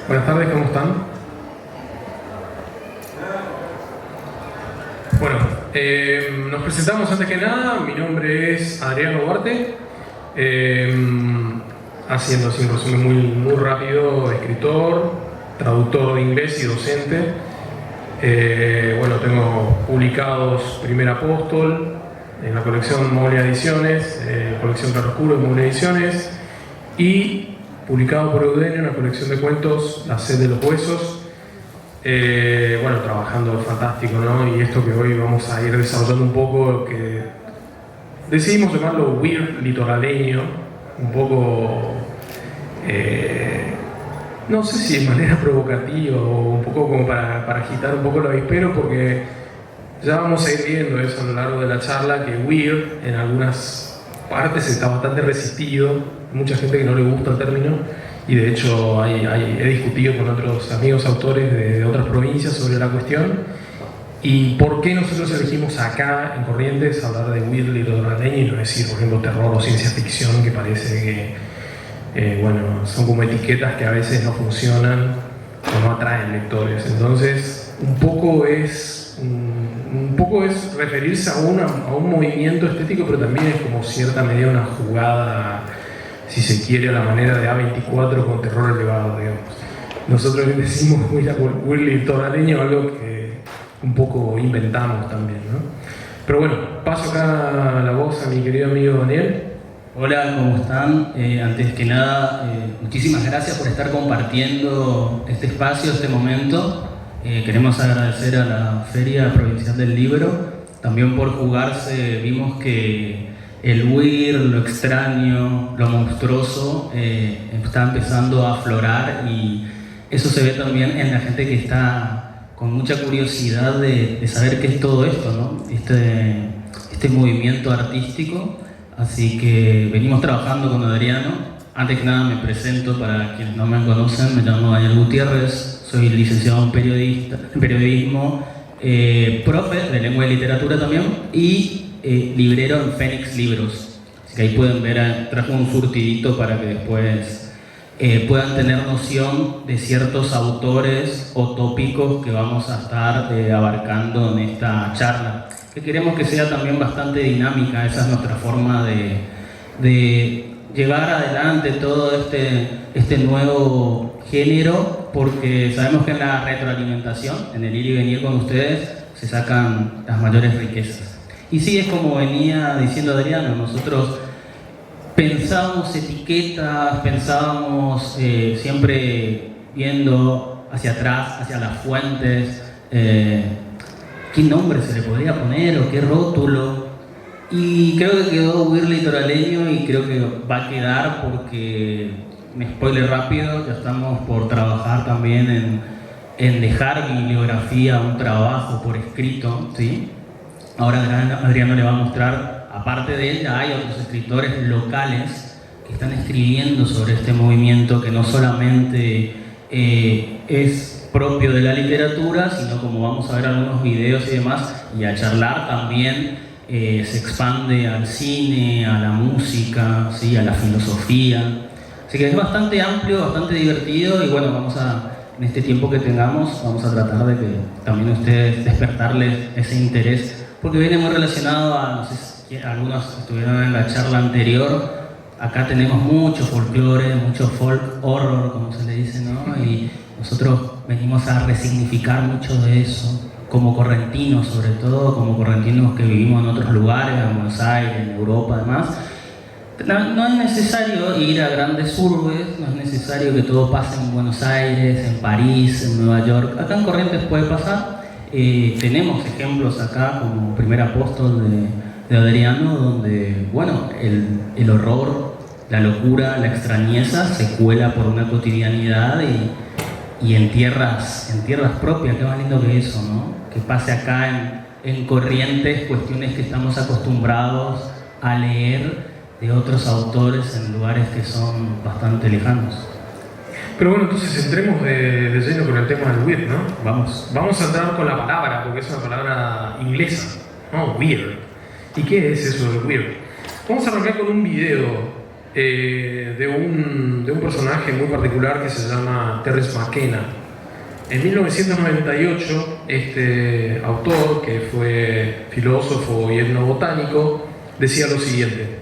Buenas tardes, ¿cómo están? Bueno, nos presentamos antes que nada. Mi nombre es Adriano Duarte. Haciendo así un resumen muy rápido, escritor, traductor de inglés y docente. Bueno, tengo publicados Primer Apóstol en la colección Moglia Ediciones, colección Claroscuro y Moglia Ediciones, y publicado por Eudenio en la colección de cuentos La Sed de los Huesos. Bueno, trabajando fantástico, ¿no? Y esto que hoy vamos a ir desarrollando un poco, que decidimos llamarlo weird litoraleño, un poco, no sé si de manera provocativa o un poco como para agitar un poco el avispero, porque ya vamos a ir viendo eso a lo largo de la charla, que weird en algunas partes está bastante resistido, mucha gente que no le gusta el término, y de hecho he discutido con otros amigos autores de otras provincias sobre la cuestión. ¿Y por qué nosotros elegimos acá en Corrientes hablar de weird litoraleño y no decir, por ejemplo, terror o ciencia ficción, que parece que bueno, son como etiquetas que a veces no funcionan o no atraen lectores? Entonces, un poco es referirse a un movimiento estético, pero también es como cierta medida una jugada, si se quiere, a la manera de A24 con terror elevado, digamos. Nosotros decimos weird litoraleño, algo que un poco inventamos también, ¿no? Pero bueno, paso acá la voz a mi querido amigo Daniel. Hola, ¿cómo están? Antes que nada, muchísimas gracias por estar compartiendo este espacio, este momento. Queremos agradecer a la Feria Provincial del Libro, también por jugarse. Vimos que el weird, lo extraño, lo monstruoso está empezando a aflorar, y eso se ve también en la gente que está con mucha curiosidad de saber qué es todo esto, ¿no? Este movimiento artístico. Así que venimos trabajando con Adriano. Antes que nada me presento para quienes no me conocen. Me llamo Daniel Gutiérrez, soy licenciado en periodismo, profe de lengua y literatura también, y librero en Fénix Libros. Así que ahí pueden ver, trajo un surtidito para que después puedan tener noción de ciertos autores o tópicos que vamos a estar abarcando en esta charla, que queremos que sea también bastante dinámica. Esa es nuestra forma de llevar adelante todo este nuevo género, porque sabemos que en la retroalimentación, en el ir y venir con ustedes, se sacan las mayores riquezas. Y sí, es como venía diciendo Adriano, nosotros pensábamos etiquetas, pensábamos siempre viendo hacia atrás, hacia las fuentes, qué nombre se le podría poner o qué rótulo. Y creo que quedó weird litoraleño, y creo que va a quedar porque, me spoiler rápido, ya estamos por trabajar también en dejar bibliografía, un trabajo por escrito, ¿sí? Ahora Adriano le va a mostrar, aparte de él, ya hay otros escritores locales que están escribiendo sobre este movimiento, que no solamente es propio de la literatura, sino, como vamos a ver algunos videos y demás, y a charlar también, se expande al cine, a la música, ¿sí? A la filosofía. Así que es bastante amplio, bastante divertido, y bueno, en este tiempo que tengamos, vamos a tratar de que también ustedes despertarles ese interés, porque viene muy relacionado a, no sé si algunos estuvieron en la charla anterior, acá tenemos mucho folclore, mucho folk horror, como se le dice, ¿no? Y nosotros venimos a resignificar mucho de eso, como correntinos, sobre todo, como correntinos que vivimos en otros lugares, en Buenos Aires, en Europa, además. No es necesario ir a grandes urbes, no es necesario que todo pase en Buenos Aires, en París, en Nueva York. Acá en Corrientes puede pasar. Tenemos ejemplos acá, como Primer Apóstol de Adriano, donde, bueno, el horror, la locura, la extrañeza se cuela por una cotidianidad, y en tierras propias. Qué más lindo que eso, ¿no? Que pase acá en Corrientes cuestiones que estamos acostumbrados a leer de otros autores en lugares que son bastante lejanos. Pero bueno, entonces entremos de lleno con el tema del weird, ¿no? Vamos a entrar con la palabra, porque es una palabra inglesa, ¿no? Weird. ¿Y qué es eso de weird? Vamos a arrancar con un video de un personaje muy particular que se llama Terence McKenna. En 1998, este autor, que fue filósofo y etnobotánico, decía lo siguiente.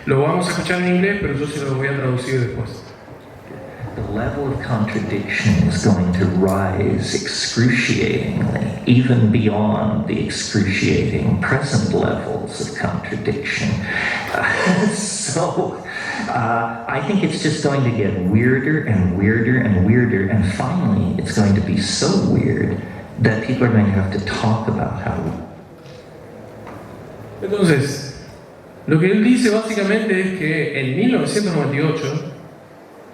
Lo vamos a escuchar en inglés, pero yo se lo voy a traducir después. The level of contradiction is going to rise excruciatingly, even beyond the excruciating present levels of contradiction. I think it's just going to get weirder and weirder and weirder, and finally it's going to be so weird that people are going to have to talk about how. Entonces, lo que él dice básicamente es que en 1998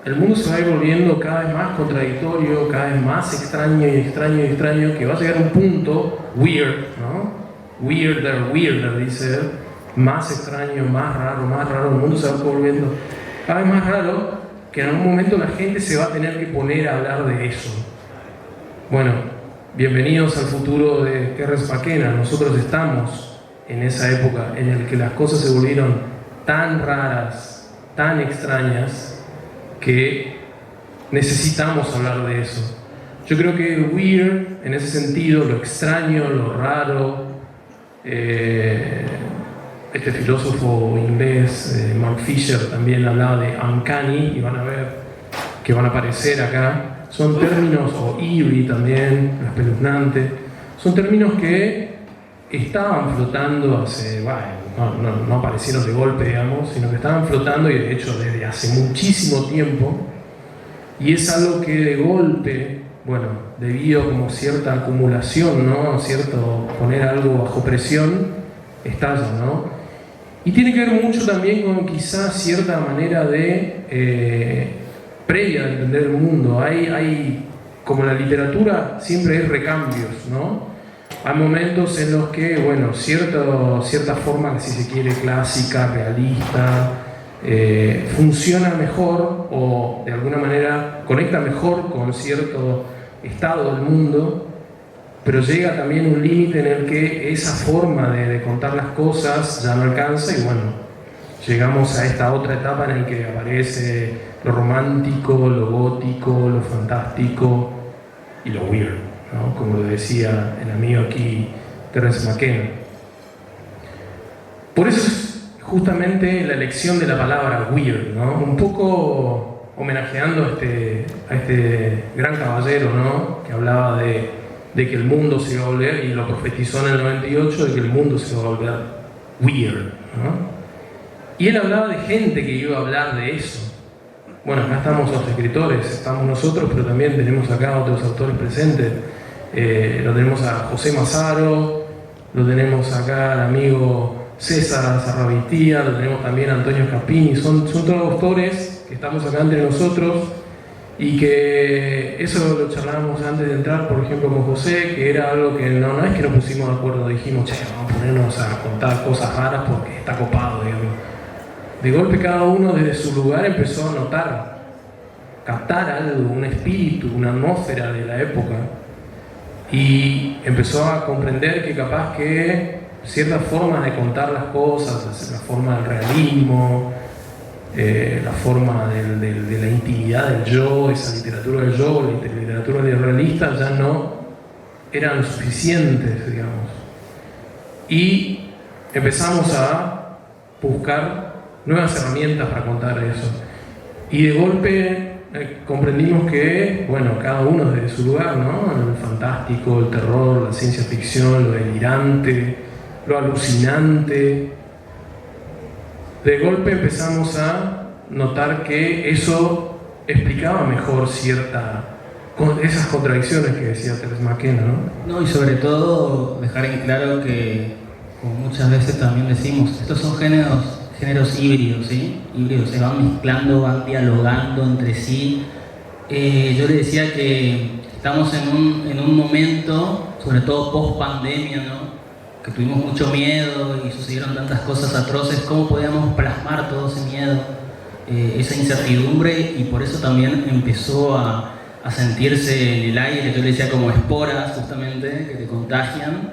el mundo se va a ir volviendo cada vez más contradictorio, cada vez más extraño y extraño y extraño, que va a llegar a un punto weird, ¿no? Weirder, dice él, más extraño, más raro, el mundo se va volviendo cada vez más raro, que en algún momento la gente se va a tener que poner a hablar de eso. Bueno, bienvenidos al futuro de Terence McKenna. Nosotros estamos en esa época en la que las cosas se volvieron tan raras, tan extrañas, que necesitamos hablar de eso. Yo creo que el weird, en ese sentido, lo extraño, lo raro, este filósofo inglés, Mark Fisher, también hablaba de uncanny, y van a ver que van a aparecer acá. Son términos, o eerie también, espeluznante, son términos que estaban flotando hace, no aparecieron de golpe, digamos, sino que estaban flotando, y de hecho desde hace muchísimo tiempo, y es algo que de golpe, debido como cierta acumulación, ¿no? Cierto poner algo bajo presión, estalla, ¿no? Y tiene que ver mucho también con quizás cierta manera de previa de entender el mundo. Hay como la literatura siempre hay recambios, ¿no? Hay momentos en los que, cierta forma, si se quiere, clásica, realista, funciona mejor o de alguna manera conecta mejor con cierto estado del mundo, pero llega también un límite en el que esa forma de contar las cosas ya no alcanza, y llegamos a esta otra etapa en la que aparece lo romántico, lo gótico, lo fantástico y lo weird, ¿no? Como lo decía el amigo aquí, Terence McKenna. Por eso es justamente la elección de la palabra weird, ¿no? Un poco homenajeando a este gran caballero, ¿no? Que hablaba de que el mundo se iba a volver, y lo profetizó en el 98, de que el mundo se iba a volver weird, ¿no? Y él hablaba de gente que iba a hablar de eso. Acá estamos los escritores, estamos nosotros, pero también tenemos acá otros autores presentes. Lo tenemos a José Massaro, lo tenemos acá al amigo César Sarrabitía, lo tenemos también a Antonio Capini. Son todos autores que estamos acá entre nosotros, y que eso lo charlábamos antes de entrar, por ejemplo, con José, que era algo que no es que nos pusimos de acuerdo, dijimos, vamos a ponernos a contar cosas raras porque está copado, digamos. De golpe cada uno desde su lugar empezó a notar, captar algo, un espíritu, una atmósfera de la época, y empezó a comprender que capaz que ciertas formas de contar las cosas, la forma del realismo, la forma de la intimidad del yo, esa literatura del yo, la literatura realista, ya no eran suficientes, digamos. Y empezamos a buscar nuevas herramientas para contar eso. Y de golpe comprendimos que, cada uno desde su lugar, ¿no? El fantástico, el terror, la ciencia ficción, lo delirante, lo alucinante. De golpe empezamos a notar que eso explicaba mejor esas contradicciones que decía Terence McKenna, ¿no? Y sobre todo dejar en claro que, como muchas veces también decimos, estos son géneros híbridos, ¿sí? Híbridos, se van mezclando, van dialogando entre sí. Yo le decía que estamos en un momento, sobre todo post pandemia, ¿no? Que tuvimos mucho miedo y sucedieron tantas cosas atroces. ¿Cómo podíamos plasmar todo ese miedo, esa incertidumbre? Y por eso también empezó a sentirse en el aire, yo le decía, como esporas justamente que te contagian,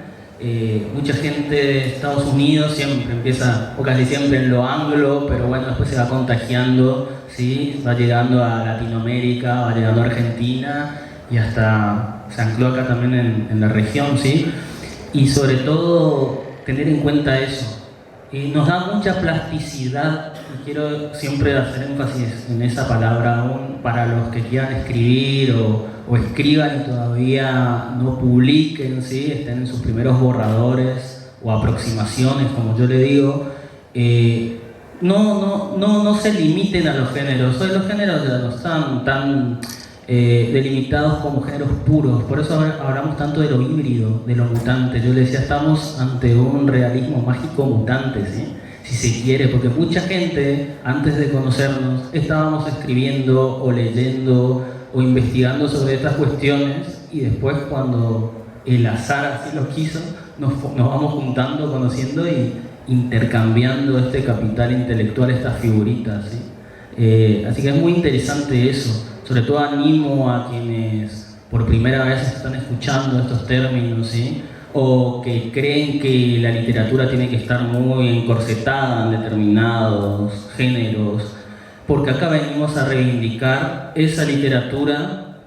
mucha gente de Estados Unidos siempre empieza, o casi siempre en lo anglo, pero bueno, después se va contagiando, ¿sí? Va llegando a Latinoamérica, va llegando a Argentina y hasta se ancló acá también en la región, ¿sí? Y sobre todo tener en cuenta eso. Nos da mucha plasticidad y quiero siempre hacer énfasis en esa palabra aún para los que quieran escribir o escriban y todavía no publiquen, ¿sí? Estén en sus primeros borradores o aproximaciones, como yo le digo. No se limiten a los géneros. Hoy los géneros ya no están tan delimitados como géneros puros, por eso hablamos tanto de lo híbrido, de lo mutante. Yo le decía, estamos ante un realismo mágico mutante, ¿sí? Si se quiere, porque mucha gente antes de conocernos estábamos escribiendo o leyendo o investigando sobre estas cuestiones y después cuando el azar así lo quiso nos vamos juntando, conociendo y intercambiando este capital intelectual, estas figuritas, ¿sí? Así que es muy interesante eso. Sobre todo animo a quienes por primera vez están escuchando estos términos, ¿sí? O que creen que la literatura tiene que estar muy encorsetada en determinados géneros, porque acá venimos a reivindicar esa literatura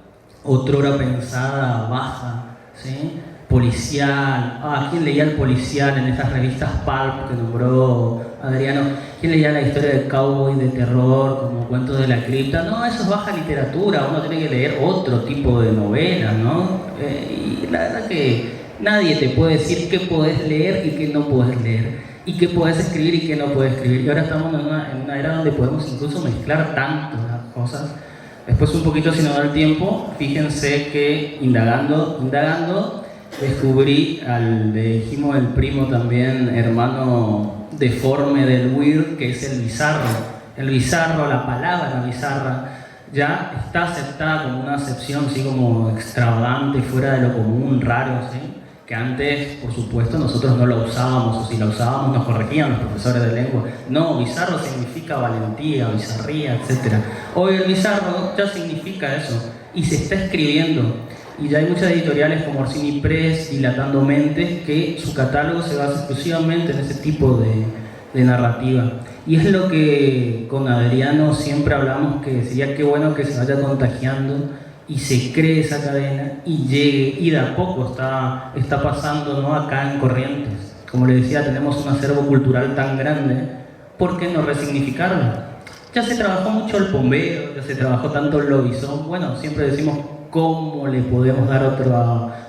otrora pensada baja, ¿sí? Policial. ¿Quién leía el policial en esas revistas pulp que nombró Adriano? ¿Quién leía la historia del cowboy de terror como Cuentos de la Cripta? No, eso es baja literatura, uno tiene que leer otro tipo de novelas, ¿no? Y la verdad que nadie te puede decir qué podés leer y qué no podés leer, y qué podés escribir y qué no podés escribir. Y ahora estamos en una era donde podemos incluso mezclar tanto las cosas. Después un poquito, si nos da el tiempo, fíjense que indagando, descubrí dijimos el primo también, hermano deforme del Weird, que es el bizarro. El bizarro, la palabra bizarra, ya está aceptada como una acepción, ¿sí? Como extravagante, fuera de lo común, raro, ¿sí? Que antes, por supuesto, nosotros no la usábamos, o si la usábamos nos corregían los profesores de lengua. No, bizarro significa valentía, bizarría, etc. Hoy el bizarro ya significa eso, y se está escribiendo. Y ya hay muchas editoriales como Orsini Press, Dilatando Mentes, que su catálogo se basa exclusivamente en ese tipo de narrativa. Y es lo que con Adriano siempre hablamos, que sería qué bueno que se vaya contagiando y se cree esa cadena y llegue, y de a poco está pasando, ¿no? Acá en Corrientes. Como les decía, tenemos un acervo cultural tan grande, ¿por qué no resignificarlo? Ya se trabajó mucho el pombero, ya se trabajó tanto el lobizón. Bueno, siempre decimos cómo le podemos dar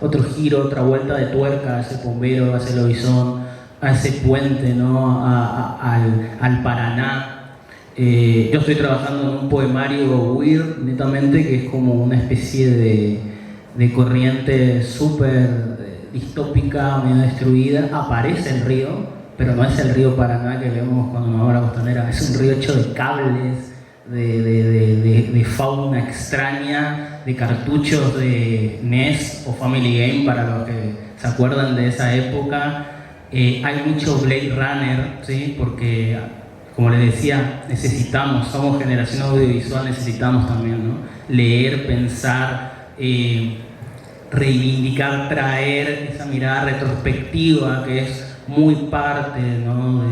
otro giro, otra vuelta de tuerca a ese pombero, a ese lobizón, a ese puente, ¿no? al Paraná. Yo estoy trabajando en un poemario weird, netamente, que es como una especie de corriente súper distópica, medio destruida. Aparece el río, pero no es el río Paraná que vemos cuando nos vamos a la costanera. Es un río hecho de cables, de fauna extraña, de cartuchos de NES o Family Game, para los que se acuerdan de esa época. Hay mucho Blade Runner, ¿sí? Porque, como les decía, somos generación audiovisual, necesitamos también, ¿no? Leer, pensar, reivindicar, traer esa mirada retrospectiva que es muy parte, ¿no?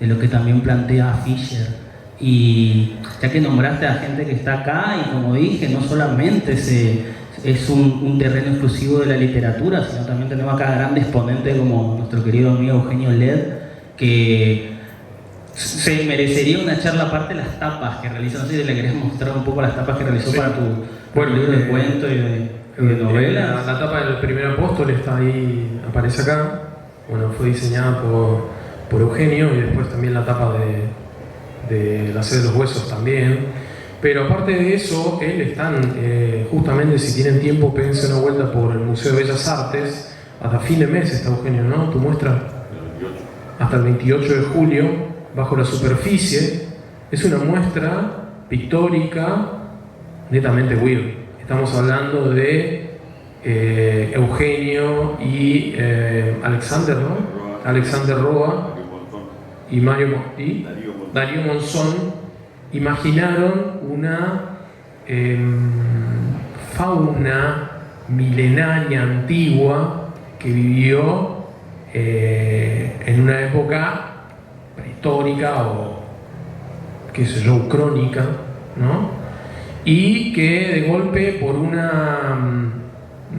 de lo que también plantea Fisher. Y ya que nombraste a gente que está acá, y como dije, no solamente es un terreno exclusivo de la literatura, sino también tenemos acá grandes ponentes como nuestro querido amigo Eugenio Led, que se merecería una charla aparte de las tapas que realizó. No sé si le querés mostrar un poco las tapas que realizó, sí, para tu libro de cuentos y de novelas. La tapa del Primer Apóstol está ahí, aparece acá. Bueno, fue diseñada por Eugenio, y después también la tapa de La Sed de los Huesos también. Pero aparte de eso, justamente, si tienen tiempo, péguense una vuelta por el Museo de Bellas Artes. Hasta fin de mes está, Eugenio, ¿no? Tu muestra. Hasta el 28 de julio, Bajo la Superficie. Es una muestra pictórica netamente weird. Estamos hablando de Eugenio y Alexander, ¿no? Alexander Roa y Darío Monzón imaginaron una fauna milenaria, antigua, que vivió en una época prehistórica o, qué sé yo, crónica, ¿no? Y que de golpe por una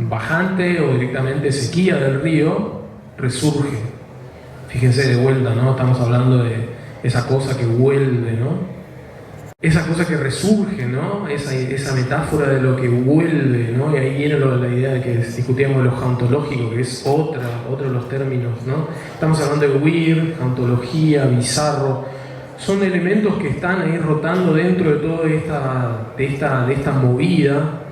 bajante o directamente sequía del río resurge. Fíjense de vuelta, ¿no? Estamos hablando de esa cosa que vuelve, ¿no? Esa cosa que resurge, ¿no? Esa metáfora de lo que vuelve, ¿no? Y ahí viene la idea de que discutíamos lo jauntológico, que es otro de los términos, ¿no? Estamos hablando de weird, jauntología, bizarro. Son elementos que están ahí rotando dentro de toda esta movida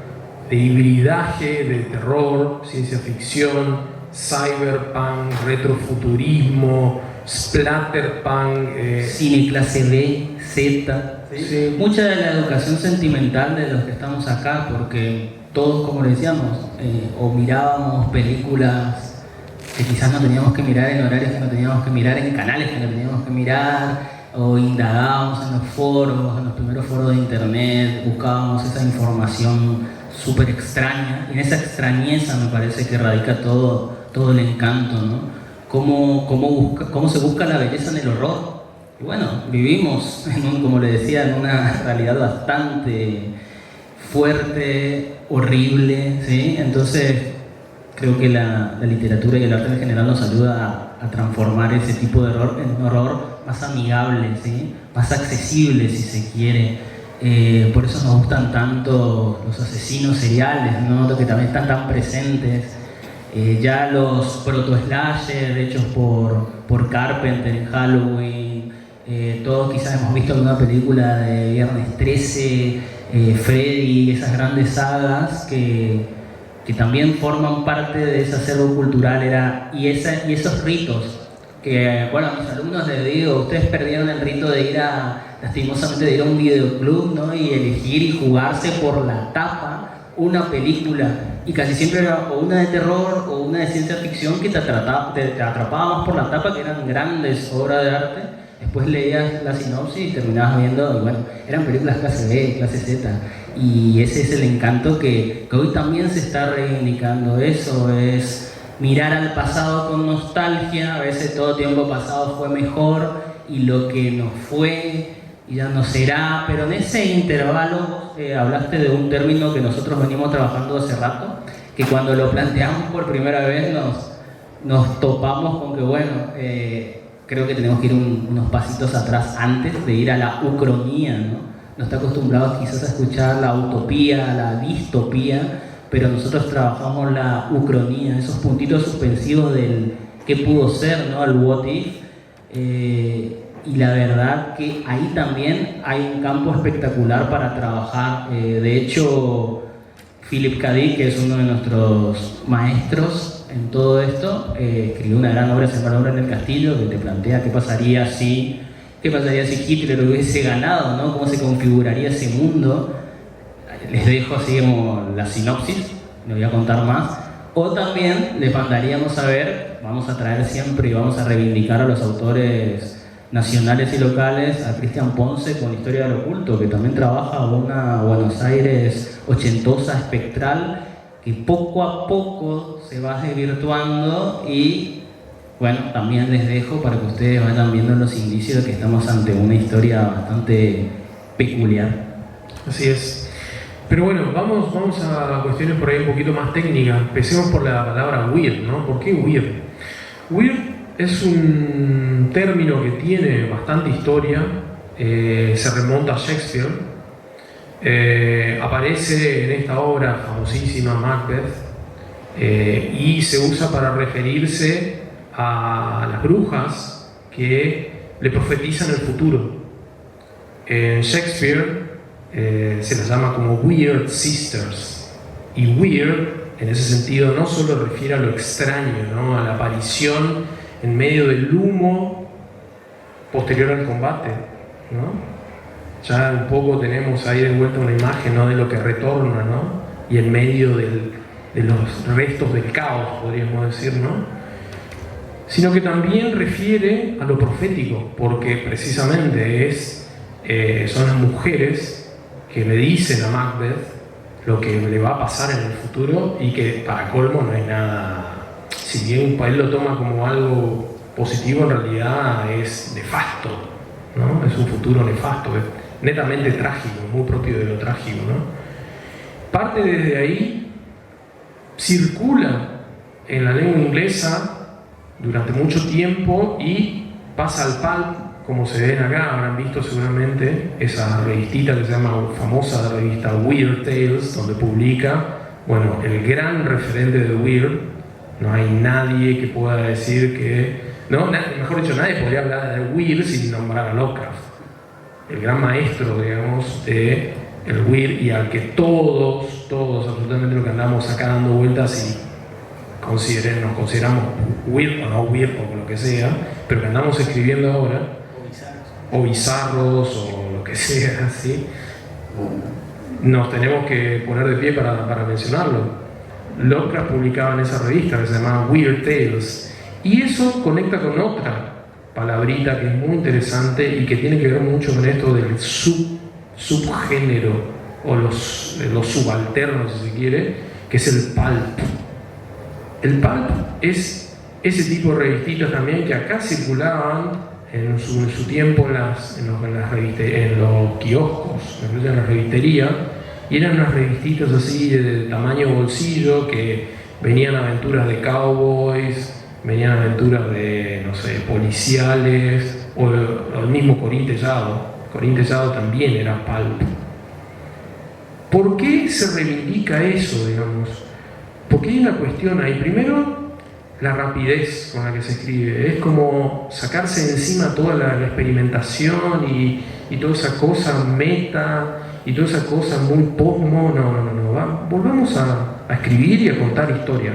de hibridaje, de terror, ciencia ficción, cyberpunk, retrofuturismo, splatterpunk, cine clase B, Z. ¿Sí? Sí. Mucha de la educación sentimental de los que estamos acá, porque todos, como le decíamos, o mirábamos películas que quizás no teníamos que mirar en horarios que no teníamos que mirar, en canales que no teníamos que mirar, o indagábamos en los foros, en los primeros foros de internet, buscábamos esa información súper extraña, y en esa extrañeza me parece que radica todo el encanto, ¿no? Cómo se busca la belleza en el horror. Y bueno, vivimos, como le decía, en una realidad bastante fuerte, horrible, ¿sí? Entonces creo que la literatura y el arte en general nos ayuda a transformar ese tipo de horror en un horror más amigable, ¿sí? Más accesible, si se quiere. Por eso nos gustan tanto los asesinos seriales, ¿no? Que también están tan presentes. Ya los proto-slasher hechos por Carpenter en Halloween. Todos quizás hemos visto alguna película de Viernes 13, Freddy, esas grandes sagas que también forman parte de ese acervo cultural y esos ritos que, bueno, a mis alumnos les digo, ustedes perdieron el rito de lastimosamente de ir a un videoclub, ¿no? Y elegir y jugarse por la tapa una película, y casi siempre era o una de terror o una de ciencia ficción que te atrapaba más por la tapa, que eran grandes obras de arte. Después leías la sinopsis y terminabas viendo, y bueno, eran películas clase B, clase Z, y ese es el encanto que hoy también se está reivindicando. Eso es mirar al pasado con nostalgia. A veces todo tiempo pasado fue mejor y lo que no fue y ya no será, pero en ese intervalo hablaste de un término que nosotros venimos trabajando hace rato, que cuando lo planteamos por primera vez nos topamos con que, bueno, creo que tenemos que ir unos pasitos atrás antes de ir a la ucronía, ¿no? No está acostumbrado quizás a escuchar la utopía, la distopía, pero nosotros trabajamos la ucronía, esos puntitos suspensivos del qué pudo ser, ¿no? El what if. Y la verdad que ahí también hay un campo espectacular para trabajar. De hecho, Philip K. Dick, que es uno de nuestros maestros en todo esto, escribió una gran obra, se llama La Obra en el Castillo, que te plantea qué pasaría si Hitler hubiese ganado, ¿no? Cómo se configuraría ese mundo. Les dejo así como la sinopsis, no voy a contar más. O también les mandaríamos a ver, vamos a traer siempre y vamos a reivindicar a los autores nacionales y locales, a Cristian Ponce con Historia del Oculto, que también trabaja una Buenos Aires ochentosa, espectral, que poco a poco se va desvirtuando. Y bueno, también les dejo para que ustedes vayan viendo los indicios de que estamos ante una historia bastante peculiar. Así es. Pero bueno, vamos a cuestiones por ahí un poquito más técnicas. Empecemos por la palabra weird, ¿no? ¿Por qué weird? Weird es un término que tiene bastante historia, se remonta a Shakespeare, aparece en esta obra famosísima, Macbeth, y se usa para referirse a las brujas que le profetizan el futuro. En Shakespeare se las llama como Weird Sisters, y weird en ese sentido no solo refiere a lo extraño, ¿no? A la aparición en medio del humo posterior al combate, ¿no? Ya un poco tenemos ahí de vuelta una imagen, ¿no? De lo que retorna, ¿no? Y en medio de los restos del caos, podríamos decir, ¿no? Sino que también refiere a lo profético, porque precisamente son las mujeres que le dicen a Macbeth lo que le va a pasar en el futuro, y que para colmo no hay nada si bien él lo toma como algo positivo, en realidad es nefasto, ¿no? Es un futuro nefasto, es netamente trágico, muy propio de lo trágico, ¿no? Parte desde ahí, circula en la lengua inglesa durante mucho tiempo y pasa al pulp, como se ven acá, habrán visto seguramente esa revistita que se llama, famosa revista Weird Tales, donde publica, bueno, el gran referente de Weird. No hay nadie que pueda decir que... No, mejor dicho, nadie podría hablar de Weird sin nombrar a Lovecraft. El gran maestro, digamos, de el Weird, y al que todos, absolutamente lo que andamos acá dando vueltas y nos consideramos Weird o no Weird o lo que sea, pero que andamos escribiendo ahora, o bizarros o lo que sea, ¿sí? Nos tenemos que poner de pie para mencionarlo. Lovecraft publicaba en esa revista que se llamaba Weird Tales, y eso conecta con otra palabrita que es muy interesante y que tiene que ver mucho con esto del subgénero o los subalternos, si se quiere, que es el pulp. El pulp es ese tipo de revistitas también que acá circulaban en su tiempo en los kioscos, en la revistería, y eran unas revistitas así de tamaño bolsillo que venían aventuras de cowboys, venían aventuras de, no sé, policiales, o el mismo Corín Tellado. Corín Tellado también era pulp. ¿Por qué se reivindica eso, digamos? Porque hay una cuestión ahí. Primero, la rapidez con la que se escribe. Es como sacarse de encima toda la experimentación y toda esa cosa meta y toda esa cosa muy posmo. No. Volvamos a escribir y a contar historias.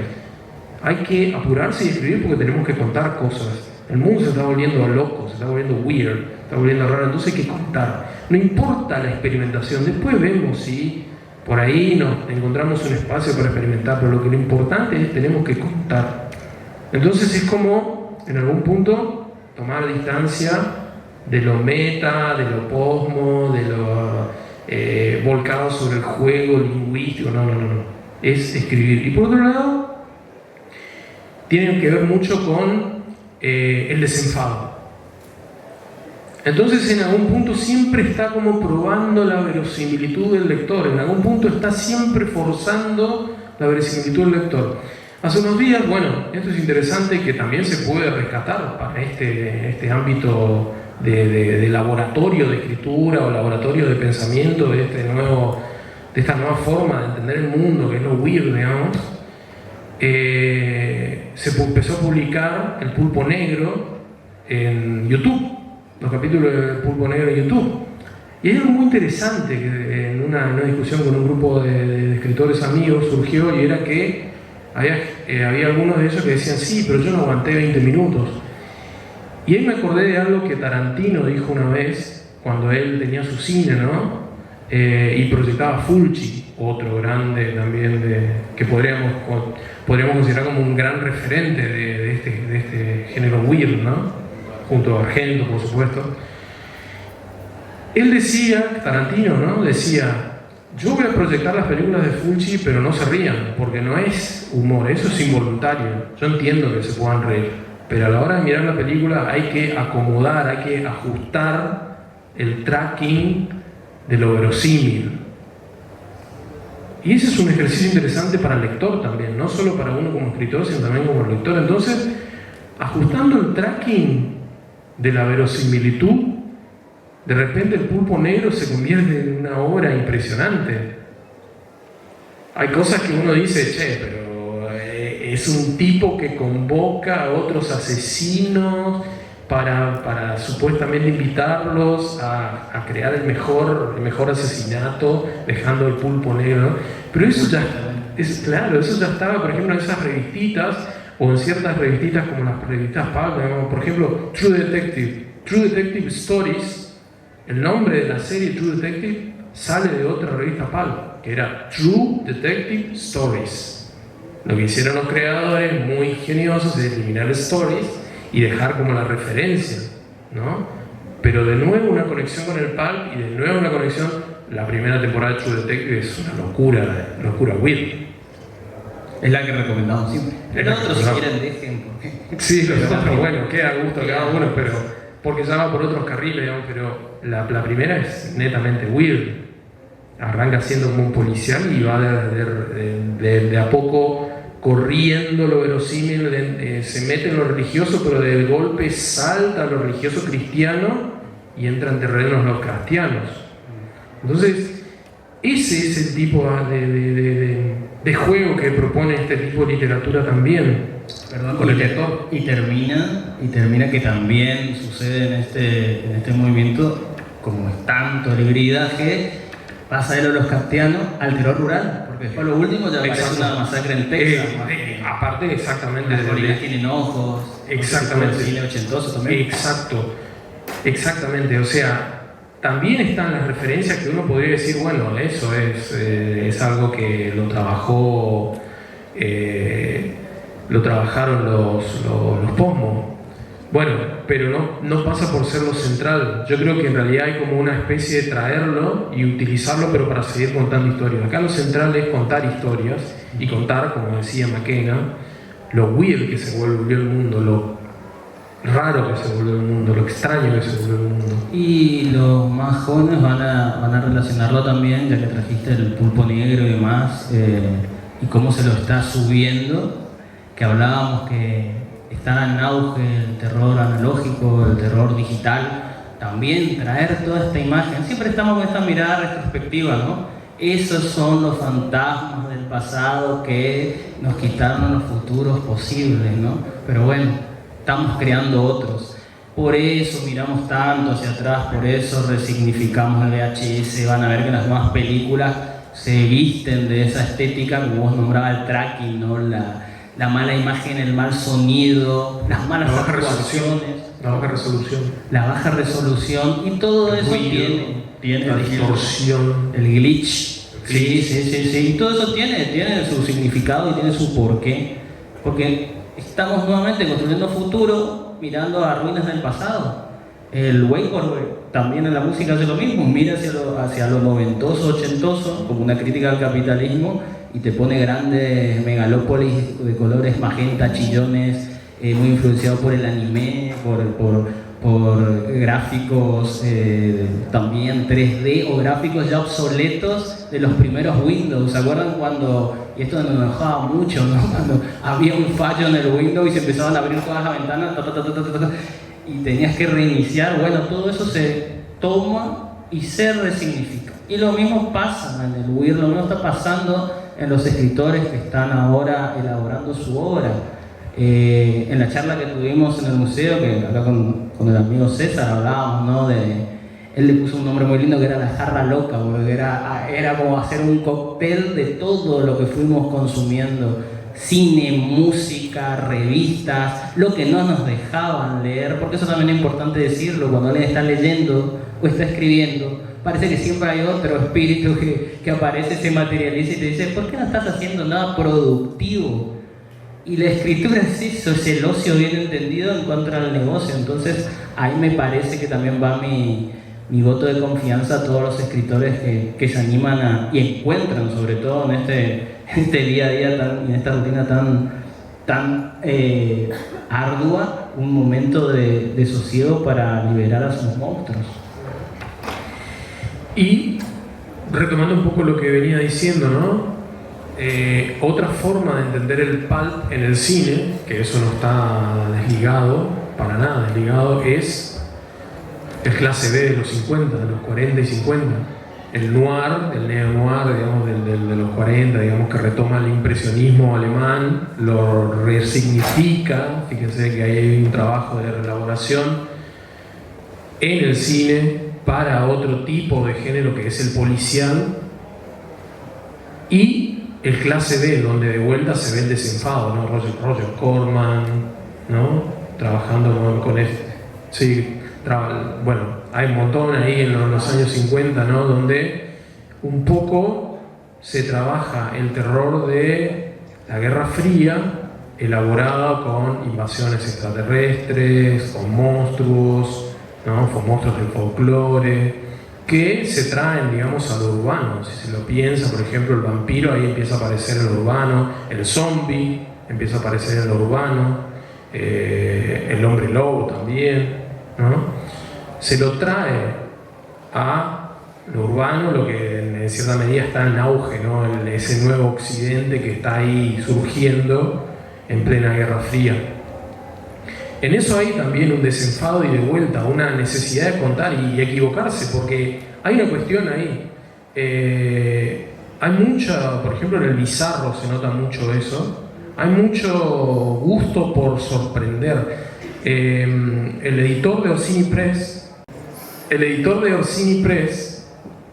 Hay que apurarse y escribir porque tenemos que contar cosas. El mundo se está volviendo loco, se está volviendo weird, se está volviendo raro, entonces hay que contar. No importa la experimentación, después vemos si por ahí nos encontramos un espacio para experimentar, pero lo importante es que tenemos que contar. Entonces es como, en algún punto, tomar distancia de lo meta, de lo posmo, de lo volcado sobre el juego lingüístico. No. Es escribir. Y por otro lado, tiene que ver mucho con el desenfado. Entonces, en algún punto siempre está como probando la verosimilitud del lector, en algún punto está siempre forzando la verosimilitud del lector. Hace unos días, bueno, esto es interesante que también se puede rescatar para este ámbito de laboratorio de escritura o laboratorio de pensamiento de esta nueva forma de entender el mundo, que es lo weird, digamos. Se empezó a publicar El Pulpo Negro en YouTube, los capítulos del Pulpo Negro en YouTube. Y hay algo muy interesante que en una discusión con un grupo de escritores amigos surgió, y era que había algunos de ellos que decían, sí, pero yo no aguanté 20 minutos. Y ahí me acordé de algo que Tarantino dijo una vez, cuando él tenía su cine, ¿no? Y proyectaba Fulci, otro grande también que podríamos considerar como un gran referente de este género weird, ¿no? Junto a Argento, por supuesto. Él decía, Tarantino, ¿no? Decía, yo voy a proyectar las películas de Fulci, pero no se rían, porque no es humor, eso es involuntario. Yo entiendo que se puedan reír, pero a la hora de mirar la película hay que acomodar, hay que ajustar el tracking de lo verosímil. Y ese es un ejercicio interesante para el lector también, no solo para uno como escritor, sino también como lector. Entonces, ajustando el tracking de la verosimilitud, de repente El Pulpo Negro se convierte en una obra impresionante. Hay cosas que uno dice, che, pero es un tipo que convoca a otros asesinos para supuestamente invitarlos a crear el mejor asesinato, dejando el pulpo negro. Pero eso ya estaba, por ejemplo, en esas revistitas, o en ciertas revistitas como las revistas pulp, por ejemplo, True Detective Stories. El nombre de la serie True Detective sale de otra revista pulp, que era True Detective Stories. Lo que hicieron los creadores, muy ingeniosos, es eliminar Stories y dejar como la referencia, ¿no? Pero de nuevo una conexión con el pulp, y de nuevo una conexión. La primera temporada de True Detective es una locura weird. Es la que recomendamos siempre. Es la Pero que otros si recomendamos. quieren dejen, porque... Sí, los otros, bueno, queda a gusto de cada uno, pero porque ya va por otros carriles, digamos, pero la primera es netamente weird. Arranca siendo como un policial y va de a poco corriendo lo verosímil, se mete en lo religioso, pero de golpe salta a lo religioso cristiano y entra en terrenos lovecraftianos. Entonces, ese es el tipo de juego que propone este tipo de literatura también. Perdón, Con el lector. y termina que también sucede en este movimiento, como es tanto el hibridaje, pasa de lo lovecraftiano al terror rural, porque después lo último ya aparece Exacto. una masacre en Texas. Aparte, exactamente. Las gorilas tienen ojos. Exactamente. El cine ochentoso también. Exacto. Exactamente. O sea, también están las referencias que uno podría decir, bueno, eso es algo que lo trabajaron los Posmo. Bueno, pero no pasa por ser lo central. Yo creo que en realidad hay como una especie de traerlo y utilizarlo, pero para seguir contando historias. Acá lo central es contar historias y contar, como decía McKenna, lo weird que se volvió el mundo, lo raro que se volvió el mundo, lo extraño que se volvió el mundo. Y los más jóvenes van a relacionarlo también, ya que trajiste el pulpo negro y demás, y cómo se lo está subiendo, que hablábamos que está en auge el terror analógico, el terror digital, también traer toda esta imagen. Siempre estamos con esta mirada retrospectiva, ¿no? Esos son los fantasmas del pasado que nos quitaron los futuros posibles, ¿no? Pero bueno, estamos creando otros. Por eso miramos tanto hacia atrás, por eso resignificamos el VHS. Van a ver que las nuevas películas se visten de esa estética, como vos nombrabas el tracking, ¿no? La mala imagen, el mal sonido, las malas actuaciones, la baja resolución, la baja resolución, y todo eso tiene la distorsión, el glitch. Sí. Y todo eso tiene su significado y tiene su porqué, porque estamos nuevamente construyendo futuro mirando a ruinas del pasado. El Wakecore también en la música hace lo mismo, mira hacia lo noventoso, ochentoso, como una crítica al capitalismo, y te pone grandes megalópolis de colores magenta, chillones, muy influenciados por el anime, por gráficos también 3D o gráficos ya obsoletos de los primeros Windows. ¿Se acuerdan cuando, y esto nos enojaba mucho, ¿no? Cuando había un fallo en el Windows y se empezaban a abrir todas las ventanas y tenías que reiniciar? Bueno, todo eso se toma y se resignifica. Y lo mismo pasa en el Weird, lo mismo está pasando en los escritores que están ahora elaborando su obra. En la charla que tuvimos en el museo, que acá con el amigo César hablábamos, ¿no? Él le puso un nombre muy lindo que era la jarra loca, porque era como hacer un cóctel de todo lo que fuimos consumiendo: cine, música, revistas, lo que no nos dejaban leer, porque eso también es importante decirlo. Cuando alguien está leyendo o está escribiendo, parece que siempre hay otro espíritu que aparece, se materializa y te dice: ¿por qué no estás haciendo nada productivo? Y la escritura es eso, es el ocio bien entendido en contra del negocio. Entonces ahí me parece que también va mi voto de confianza a todos los escritores que se animan y encuentran, sobre todo en este día a día, en esta rutina tan ardua, un momento de sosiego para liberar a sus monstruos. Y retomando un poco lo que venía diciendo, ¿no? Otra forma de entender el pulp en el cine, que eso no está desligado, para nada desligado, es el clase B de los 50, de los 40 y 50. El noir, el neo-noir, digamos, de los 40, digamos, que retoma el impresionismo alemán, lo resignifica. Fíjense que ahí hay un trabajo de reelaboración en el cine para otro tipo de género que es el policial. Y el clase B, donde de vuelta se ve el desenfado, ¿no? Roger Corman, ¿no? Trabajando con este. Sí, bueno, hay un montón ahí en los años 50, ¿no? Donde un poco se trabaja el terror de la Guerra Fría, elaborado con invasiones extraterrestres, con monstruos, ¿no? Con monstruos del folclore, que se traen, digamos, a lo urbano. Si se lo piensa, por ejemplo, el vampiro ahí empieza a aparecer en lo urbano, el zombie empieza a aparecer en lo urbano, el hombre lobo también, ¿no? Se lo trae a lo urbano, lo que en cierta medida está en auge, ¿no? Ese nuevo occidente que está ahí surgiendo en plena Guerra Fría. En eso hay también un desenfado y de vuelta, una necesidad de contar y equivocarse, porque hay una cuestión ahí. Hay mucha, por ejemplo, en el bizarro se nota mucho eso. Hay mucho gusto por sorprender. El editor de Orsini Press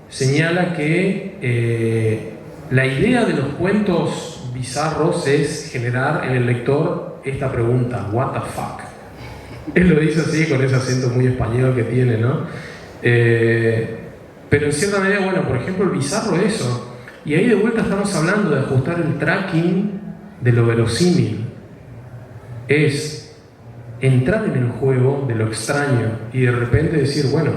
señala que la idea de los cuentos bizarros es generar en el lector esta pregunta: ¿What the fuck? Él lo dice así, con ese acento muy español que tiene, ¿no? Pero en cierta medida, bueno, por ejemplo, el bizarro es eso. Y ahí de vuelta estamos hablando de ajustar el tracking de lo verosímil. Es entrar en el juego de lo extraño y de repente decir, bueno,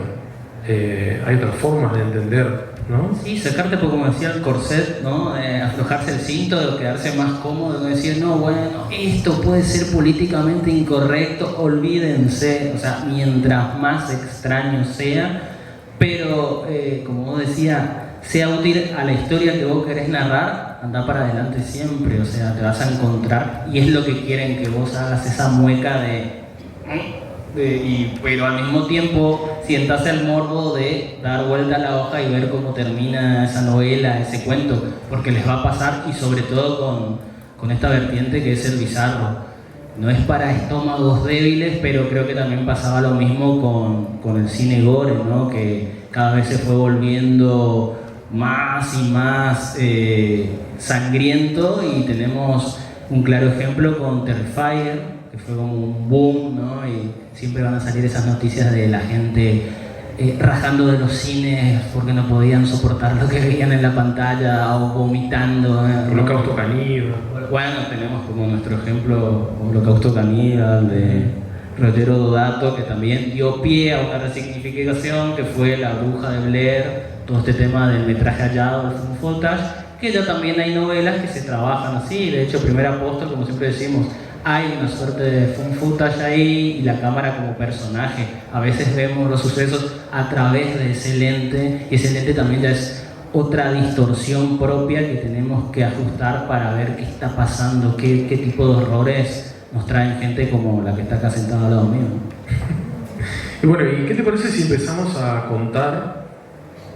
hay otras formas de entender, ¿no? Sí, sacarte, como decía, el corset, ¿no? Aflojarse el cinto, quedarse más cómodo, decir, no, bueno, esto puede ser políticamente incorrecto, olvídense, o sea, mientras más extraño sea, pero como vos decías, sea útil a la historia que vos querés narrar, anda para adelante siempre, o sea, te vas a encontrar, y es lo que quieren, que vos hagas esa mueca pero al mismo tiempo sientas el morbo de dar vuelta a la hoja y ver cómo termina esa novela, ese cuento, porque les va a pasar, y sobre todo con esta vertiente que es el bizarro. No es para estómagos débiles, pero creo que también pasaba lo mismo con el cine gore, ¿no? Que cada vez se fue volviendo más y más sangriento, y tenemos un claro ejemplo con Terrifier, que fue como un boom, ¿no? Y siempre van a salir esas noticias de la gente rajando de los cines porque no podían soportar lo que veían en la pantalla, o vomitando. Holocausto Caníbal. Bueno, tenemos como nuestro ejemplo Holocausto Caníbal de Ruggero Deodato, que también dio pie a una resignificación que fue La Bruja de Blair, todo este tema del metraje hallado, el found footage, que ya también hay novelas que se trabajan así. De hecho, Primer Apóstol, como siempre decimos, hay una suerte de found footage ahí y la cámara como personaje. A veces vemos los sucesos a través de ese lente, y ese lente también ya es otra distorsión propia que tenemos que ajustar para ver qué está pasando, qué tipo de horrores nos traen gente como la que está acá sentada al lado mío. Y bueno, ¿y qué te parece si empezamos a contar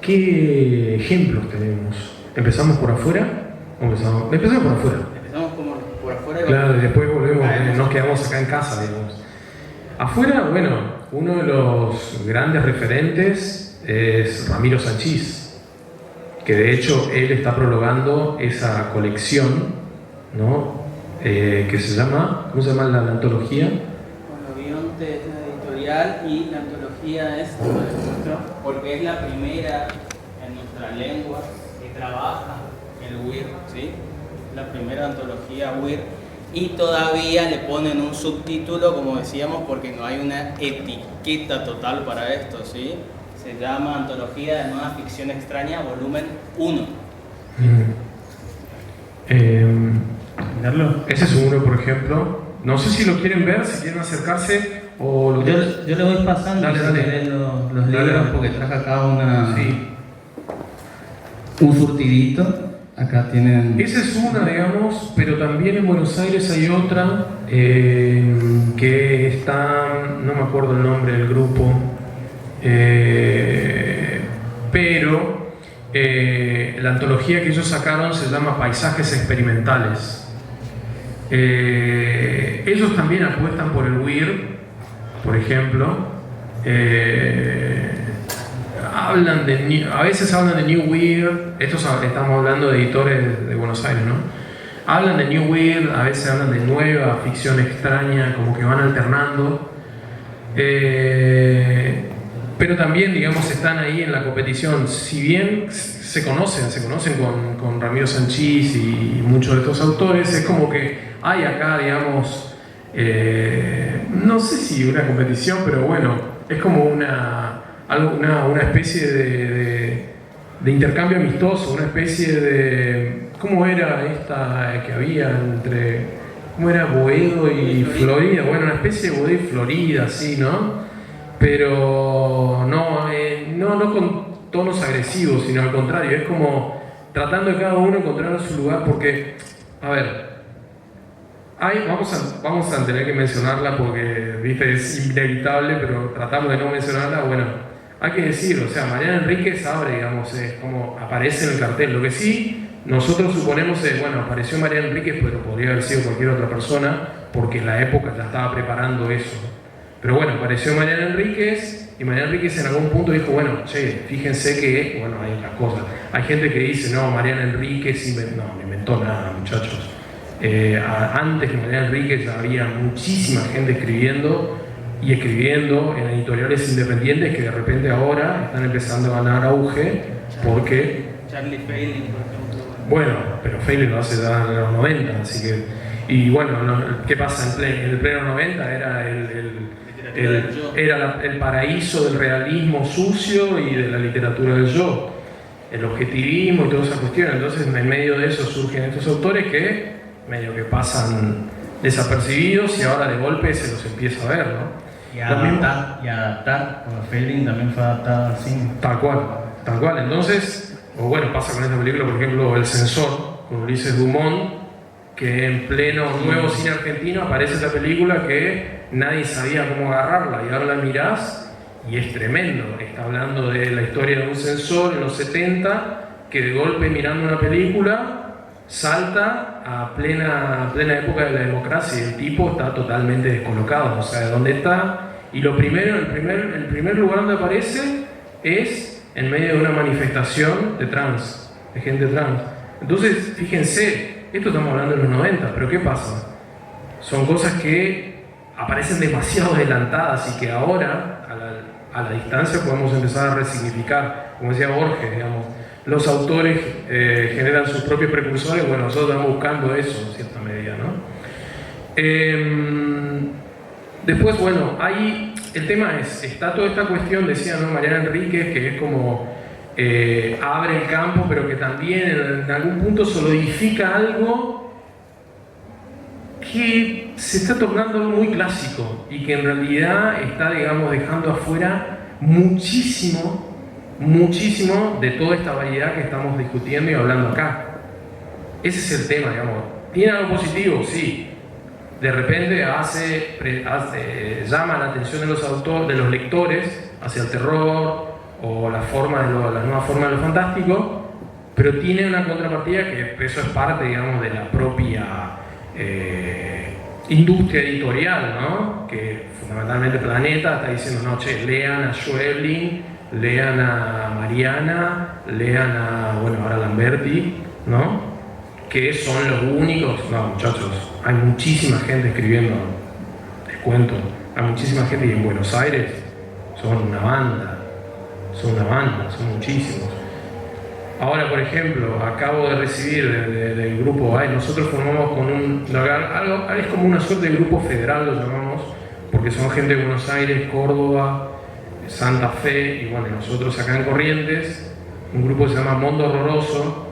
qué ejemplos tenemos? ¿Empezamos por afuera? Empezamos por afuera. Empezamos como por afuera. Claro, y después volvemos, nos quedamos acá en casa, digamos. Afuera, bueno, uno de los grandes referentes es Ramiro Sanchís, que de hecho él está prologando esa colección, ¿no? Que se llama, ¿cómo se llama la antología? Bueno, Bionte es la editorial y la antología es porque es la primera en nuestra lengua que trabaja el WIR, ¿sí? La primera antología WIR, y todavía le ponen un subtítulo, como decíamos, porque no hay una etiqueta total para esto, ¿sí? Se llama Antología de Nueva Ficción Extraña, volumen 1. Ese es uno, por ejemplo. No sé si lo quieren ver, si quieren acercarse o lo Yo le voy pasando. Dale. Los libros, porque traje acá Sí. un surtidito. Acá tienen... Esa es una, digamos, pero también en Buenos Aires hay otra que está, no me acuerdo el nombre del grupo, pero la antología que ellos sacaron se llama Paisajes Experimentales. Ellos también apuestan por el WIR, por ejemplo. A veces hablan de New Weird. Estamos hablando de editores de Buenos Aires, ¿no? Hablan de New Weird, a veces hablan de nueva ficción extraña, como que van alternando. Pero también, digamos, están ahí en la competición. Si bien se conocen con Ramiro Sanchís y muchos de estos autores, es como que hay acá, digamos, no sé si una competición, pero bueno, es como una una especie de intercambio amistoso, una especie de... ¿Cómo era esta que había entre... ¿Cómo era Boedo y Florida? Bueno, una especie de Boedo y Florida, sí, ¿no? Pero no con tonos agresivos, sino al contrario, es como tratando de cada uno encontrar su lugar, porque, a ver, vamos a tener que mencionarla porque, viste, es inevitable, pero tratamos de no mencionarla. Bueno, hay que decir, o sea, Mariana Enríquez abre, digamos, como aparece en el cartel. Lo que sí nosotros suponemos es, bueno, apareció Mariana Enríquez, pero podría haber sido cualquier otra persona, porque en la época ya estaba preparando eso. Pero bueno, apareció Mariana Enríquez, y Mariana Enríquez en algún punto dijo, bueno, che, fíjense que, bueno, hay otras cosas. Hay gente que dice, no, Mariana Enríquez no inventó nada, muchachos. Antes que Mariana Enríquez ya había muchísima gente escribiendo en editoriales independientes que de repente ahora están empezando a ganar auge porque... Charlie Failing, por ejemplo. Bueno, pero Failing lo hace ya en los 90, así que... Y bueno, ¿qué pasa? En el pleno 90 era el paraíso del realismo sucio y de la literatura del yo, el objetivismo y todas esas cuestiones. Entonces, en medio de eso surgen estos autores que medio que pasan desapercibidos y ahora de golpe se los empieza a ver, ¿no? Y adaptar, como Failing también fue adaptada al cine. Tal cual. Entonces, o bueno, pasa con esta película, por ejemplo, El Censor, con Ulises Dumont, que en pleno nuevo cine argentino aparece esta película que nadie sabía cómo agarrarla, y ahora la mirás y es tremendo. Está hablando de la historia de un censor en los 70 que de golpe, mirando una película, salta a plena época de la democracia y el tipo está totalmente descolocado, no sabe dónde está. Y el primer lugar donde aparece es en medio de una manifestación de gente trans. Entonces, fíjense, esto estamos hablando de los 90, pero ¿qué pasa? Son cosas que aparecen demasiado adelantadas y que ahora, a la distancia, podemos empezar a resignificar. Como decía Borges, digamos, los autores generan sus propios precursores. Bueno, nosotros estamos buscando eso en cierta medida, ¿no? Después, bueno, ahí el tema está toda esta cuestión, decía, ¿no? Mariana Enríquez, que es como abre el campo, pero que también en algún punto solidifica algo que se está tornando muy clásico y que en realidad está, digamos, dejando afuera muchísimo de toda esta variedad que estamos discutiendo y hablando acá. Ese es el tema, digamos. ¿Tiene algo positivo? Sí. De repente llama la atención de los lectores hacia el terror o la nueva forma de lo fantástico, pero tiene una contrapartida que eso es parte, digamos, de la propia industria editorial, ¿no? Que fundamentalmente Planeta está diciendo, no, che, lean a Schweblin, lean a Mariana, lean a, bueno, ahora Lamberti, ¿no? Que son los únicos. No, muchachos, hay muchísima gente escribiendo, les cuento, hay muchísima gente, y en Buenos Aires son una banda, son muchísimos. Ahora, por ejemplo, acabo de recibir del grupo nosotros formamos con es como una suerte de grupo federal, lo llamamos, porque son gente de Buenos Aires, Córdoba, Santa Fe, y bueno, nosotros acá en Corrientes, un grupo que se llama Mundo Horroroso,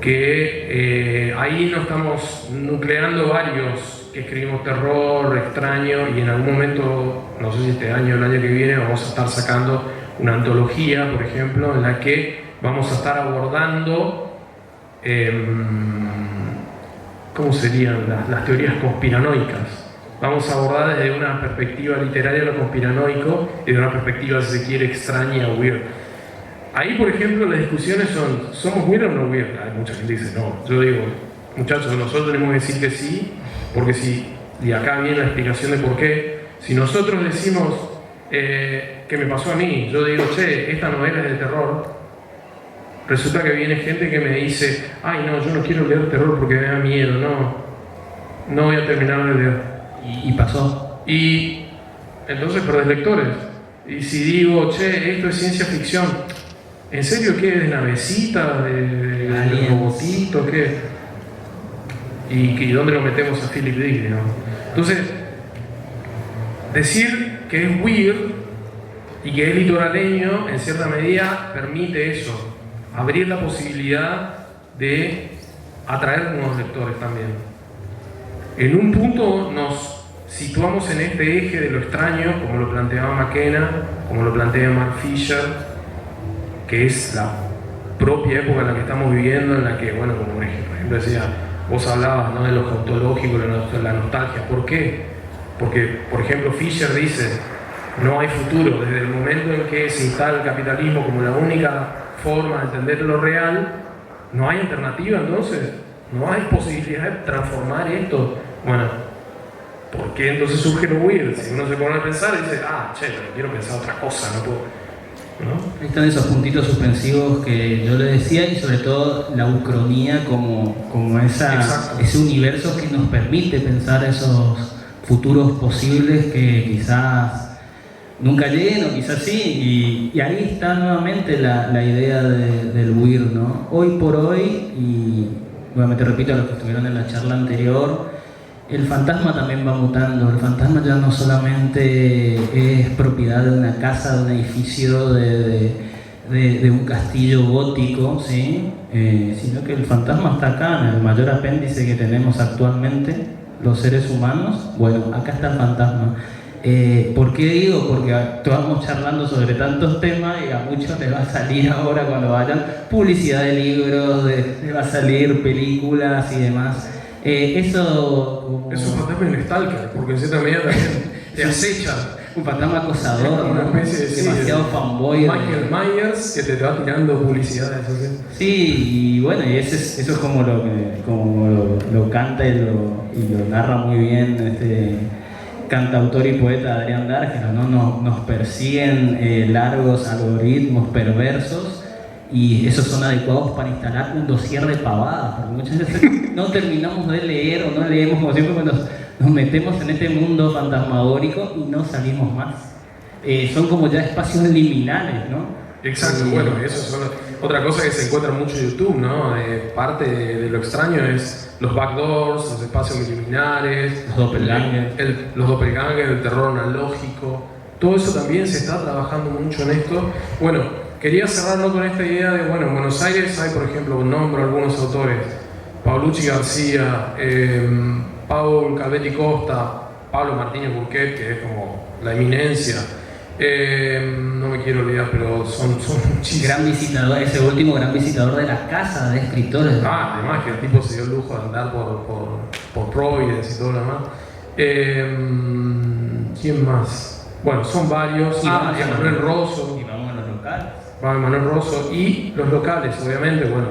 que ahí nos estamos nucleando varios que escribimos terror, extraño, y en algún momento, no sé si este año o el año que viene, vamos a estar sacando una antología, por ejemplo, en la que vamos a estar abordando ¿cómo serían las teorías conspiranoicas? Vamos a abordar desde una perspectiva literaria lo conspiranoico y de una perspectiva, si se quiere, extraña o weird. Ahí, por ejemplo, las discusiones son, ¿somos weird o no weird? Hay mucha gente que dice, no. Yo digo, muchachos, nosotros tenemos que decir que sí, porque si, y acá viene la explicación de por qué, si nosotros decimos, ¿qué me pasó a mí? Yo digo, che, esta novela es de terror, resulta que viene gente que me dice, ay, no, yo no quiero leer terror porque me da miedo, no voy a terminar de leer. Y pasó. Y entonces perdés lectores. Y si digo, che, esto es ciencia ficción, ¿en serio qué? ¿De navecita? ¿De robotito? ¿Qué? ¿Y dónde lo metemos a Philip Dick, ¿no? Entonces, decir que es weird y que es litoraleño, en cierta medida permite eso, abrir la posibilidad de atraer nuevos lectores también. En un punto nos situamos en este eje de lo extraño, como lo planteaba McKenna, como lo plantea Mark Fisher, que es la propia época en la que estamos viviendo, en la que, bueno, como por ejemplo decía, vos hablabas, ¿no?, de lo ontológico, la nostalgia. ¿Por qué? Porque, por ejemplo, Fisher dice, no hay futuro. Desde el momento en que se instala el capitalismo como la única forma de entender lo real, no hay alternativa, entonces no hay posibilidad de transformar esto. Bueno, ¿por qué entonces surge lo weird? Si uno se pone a pensar y dice, pero quiero pensar otra cosa, no puedo, ¿no? Ahí están esos puntitos suspensivos que yo le decía, y sobre todo la ucronía como ese universo que nos permite pensar esos futuros posibles que quizás nunca lleguen o quizás sí, y ahí está nuevamente la idea del weird, ¿no? Hoy por hoy, y nuevamente repito a los que estuvieron en la charla anterior, el fantasma también va mutando. El fantasma ya no solamente es propiedad de una casa, de un edificio, de un castillo gótico, ¿sí? Sino que el fantasma está acá, en el mayor apéndice que tenemos actualmente, los seres humanos. Bueno, acá está el fantasma. ¿Por qué digo? Porque estamos charlando sobre tantos temas y a muchos les va a salir ahora, cuando vayan, publicidad de libros, les va a salir películas y demás. Eso es un fantasma en Stalker, porque en cierta medida también te acecha. Un fantasma acosador, una especie de demasiado fanboy. Michael Myers, que te va tirando publicidades. Sí, y bueno, y eso es como lo canta y lo narra muy bien este cantautor y poeta Adrián Dárgelo, ¿no? Nos persiguen largos algoritmos perversos, y esos son adecuados para instalar un dossier de pavadas, porque muchas veces no terminamos de leer o no leemos, como siempre, cuando nos metemos en este mundo fantasmagórico y no salimos más. Son como ya espacios liminales, ¿no? Exacto, bueno, eso es otra cosa que se encuentra mucho en YouTube, ¿no? Parte de lo extraño es los backdoors, los espacios liminares, los doppelgangers, el terror analógico. Todo eso también se está trabajando mucho en esto. Bueno, quería cerrarlo con esta idea de, bueno, en Buenos Aires hay, por ejemplo, nombro algunos autores: Paolucci García, Paul Calvetti Costa, Pablo Martínez Burquet, que es como la eminencia. No me quiero olvidar, pero son muchísimos. Gran visitador, ese último gran visitador de las casas de escritores. Además que el tipo se dio el lujo de andar por Providence y todo lo demás. ¿Quién más? Bueno, son varios. Emanuel Rosso. Y vamos a los locales. Emanuel Rosso y los locales, obviamente, bueno.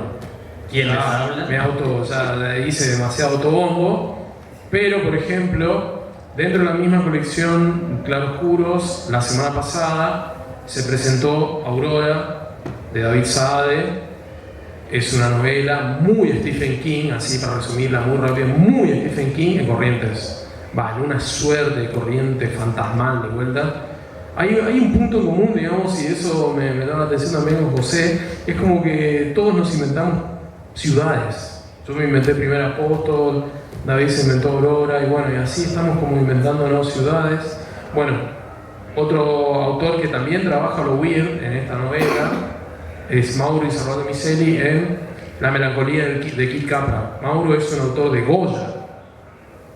¿Quién les habla? Ya hice demasiado autobombo, pero por ejemplo, dentro de la misma colección Claroscuros, la semana pasada se presentó Aurora, de David Saade. Es una novela muy Stephen King, así para resumirla muy rápido, muy Stephen King en Corrientes. En una suerte de corriente fantasmal de vuelta. Hay un punto en común, digamos, y eso me da la atención también con José. Es como que todos nos inventamos ciudades. Yo me inventé Primer Apóstol, David se inventó Aurora, y bueno, y así estamos como inventándonos ciudades. Bueno, otro autor que también trabaja lo weird en esta novela es Mauro Isarralde Miseli en La melancolía de Kid Capra. Mauro es un autor de Goya.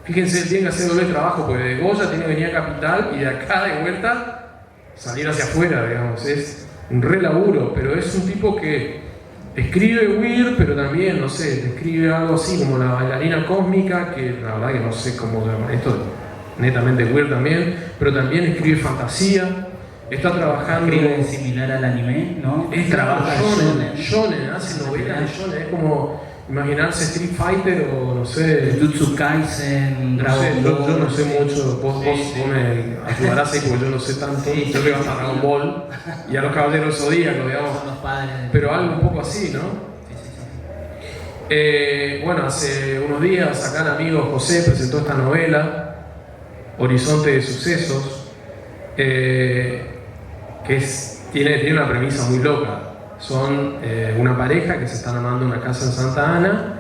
Fíjense, él tiene que hacer doble trabajo, porque de Goya tiene que venir a Capital y de acá de vuelta salir hacia afuera, digamos. Es un re laburo, pero es un tipo que escribe weird, pero también, no sé, escribe algo así como La bailarina cósmica, que la verdad que no sé cómo llamar esto, netamente weird también, pero también escribe fantasía. Está trabajando... Escribe similar al anime, ¿no? Trabaja shonen, hace novelas de shonen, es como imaginarse Street Fighter o no sé... Jujutsu Kaisen, Dragon Ball... Yo no sé mucho, vos me ayudarás ahí porque yo no sé tanto. Yo veo hasta Dragon Ball y a los Caballeros Zodíacos, digamos. Son los padres. Pero algo un poco así, ¿no? Bueno, hace unos días acá el amigo José presentó esta novela, Horizonte de Sucesos, que tiene una premisa muy loca. Son una pareja que se están armando una casa en Santa Ana,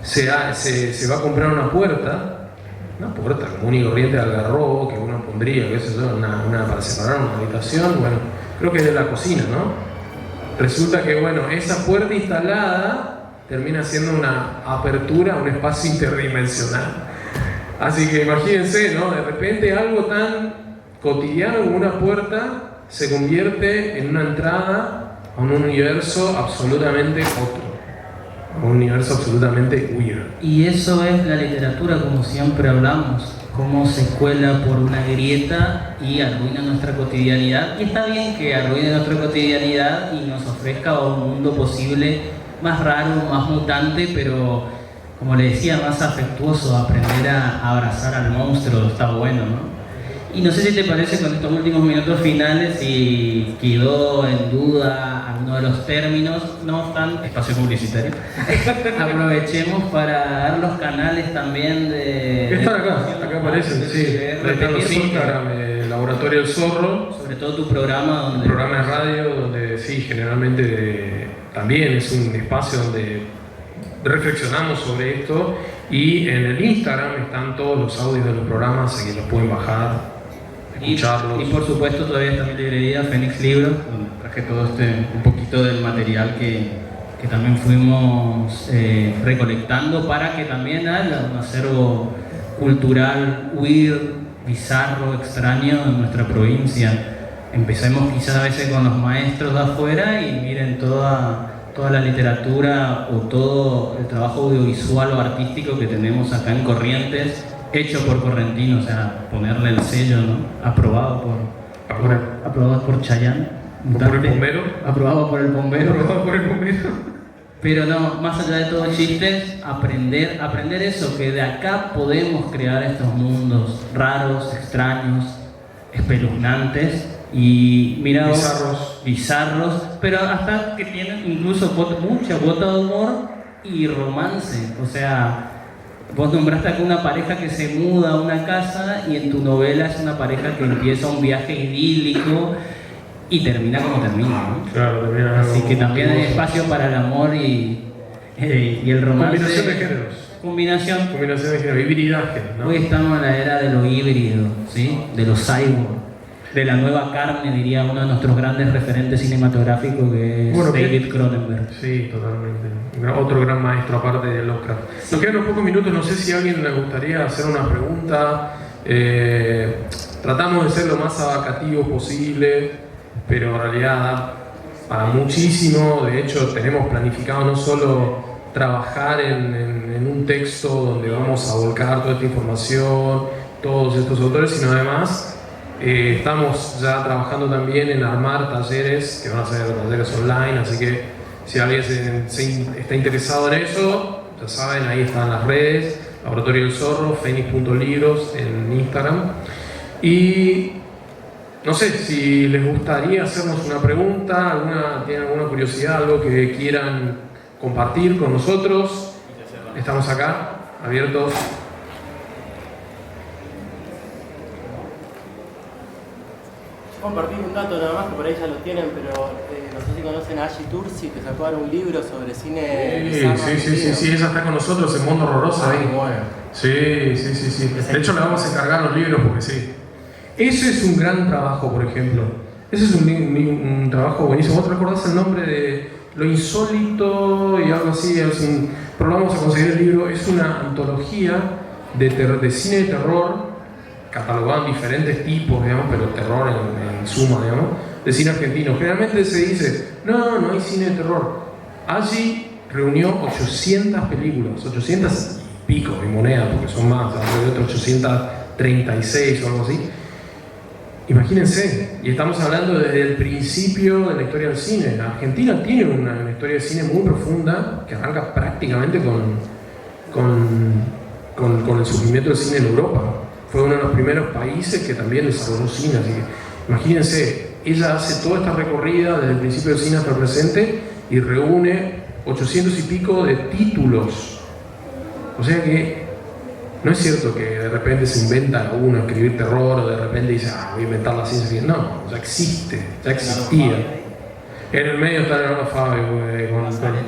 se va a comprar una puerta una puerta común y corriente de algarrobo que uno pondría, qué sé yo, una para separar una habitación, bueno, creo que es de la cocina, ¿no? Resulta que, bueno, esa puerta instalada termina siendo una apertura a un espacio interdimensional. Así que imagínense, ¿no? De repente algo tan cotidiano como una puerta se convierte en una entrada a un universo absolutamente otro. Un universo absolutamente weird. Y eso es la literatura, como siempre hablamos, cómo se cuela por una grieta y arruina nuestra cotidianidad. Y está bien que arruine nuestra cotidianidad y nos ofrezca un mundo posible más raro, más mutante, pero como le decía, más afectuoso. Aprender a abrazar al monstruo está bueno, ¿no? Y no sé si te parece, con estos últimos minutos finales, si quedó en duda alguno de los términos, no obstante, espacio publicitario, aprovechemos para dar los canales también de... Están acá aparecen, sí. Están los Instagram, Laboratorio del Zorro. Sobre todo tu programa donde... Un programa de radio donde sí, generalmente también es un espacio donde reflexionamos sobre esto. Y en el Instagram están todos los audios de los programas, así que los pueden bajar. Y por supuesto todavía está mi librería Fénix Libros, donde traje todo un poquito del material que también fuimos recolectando para que también haya un acervo cultural weird, bizarro, extraño en nuestra provincia. Empecemos quizás a veces con los maestros de afuera y miren toda la literatura o todo el trabajo audiovisual o artístico que tenemos acá en Corrientes, hecho por correntinos, o sea, ponerle el sello, ¿no? Aprobado por Chayanne. ¿Por el bombero? Aprobado por el bombero. Aprobado por el bombero. Pero no, más allá de todo chistes, aprender eso, que de acá podemos crear estos mundos raros, extraños, espeluznantes y mira, bizarros, pero hasta que tienen incluso mucha cuota de humor y romance. O sea, vos nombraste acá una pareja que se muda a una casa y en tu novela es una pareja que empieza un viaje idílico y termina como termina, ¿no? Claro, termina. Así que también hay espacio para el amor y el romance. Combinación de géneros. Combinación de géneros, hibridaje, ¿no? Hoy estamos en la era de lo híbrido, ¿sí? De lo cyborg, de la nueva carne, diría uno de nuestros grandes referentes cinematográficos, que es David Cronenberg. Sí, totalmente. Otro gran maestro aparte de Lovecraft. Nos quedan unos pocos minutos, no sé si a alguien le gustaría hacer una pregunta. Tratamos de ser lo más abarcativos posible, pero en realidad para muchísimo. De hecho, tenemos planificado no solo trabajar en un texto donde vamos a volcar toda esta información, todos estos autores, sino además estamos ya trabajando también en armar talleres, que van a ser talleres online, así que si alguien está interesado en eso, ya saben, ahí están las redes, Laboratorio del Zorro, Fénix.libros en Instagram. Y no sé si les gustaría hacernos una pregunta, tienen alguna curiosidad, algo que quieran compartir con nosotros. Estamos acá, abiertos. Compartir un dato nada más, que por ahí ya lo tienen, pero no sé si conocen a Ashi Tursi, que sacó ahora un libro sobre cine bizarro. Sí, ella está con nosotros en Mundo Horroroso ahí. Bueno. Sí. De hecho, le vamos a encargar los libros porque sí. Ese es un gran trabajo, por ejemplo. Ese es un trabajo buenísimo. ¿Vos te recordás el nombre de Lo Insólito y algo así? Pero vamos a conseguir el libro. Es una antología de cine de terror, catalogado en diferentes tipos, digamos, pero terror en suma, digamos, de cine argentino. Generalmente se dice, no hay cine de terror. Allí reunió 800 películas, 800 y pico de moneda, porque son más, de 836 o algo así. Imagínense, y estamos hablando desde el principio de la historia del cine. La Argentina tiene una historia de cine muy profunda que arranca prácticamente con el surgimiento del cine en Europa. Fue uno de los primeros países que también desarrolló cine, así que imagínense, ella hace toda esta recorrida desde el principio del cine hasta el presente y reúne 800 y pico de títulos. O sea que no es cierto que de repente se inventa uno escribir terror o de repente dice, voy a inventar la ciencia ficción. No, ya existe, ya existía. En el medio está Leonardo Fabio, con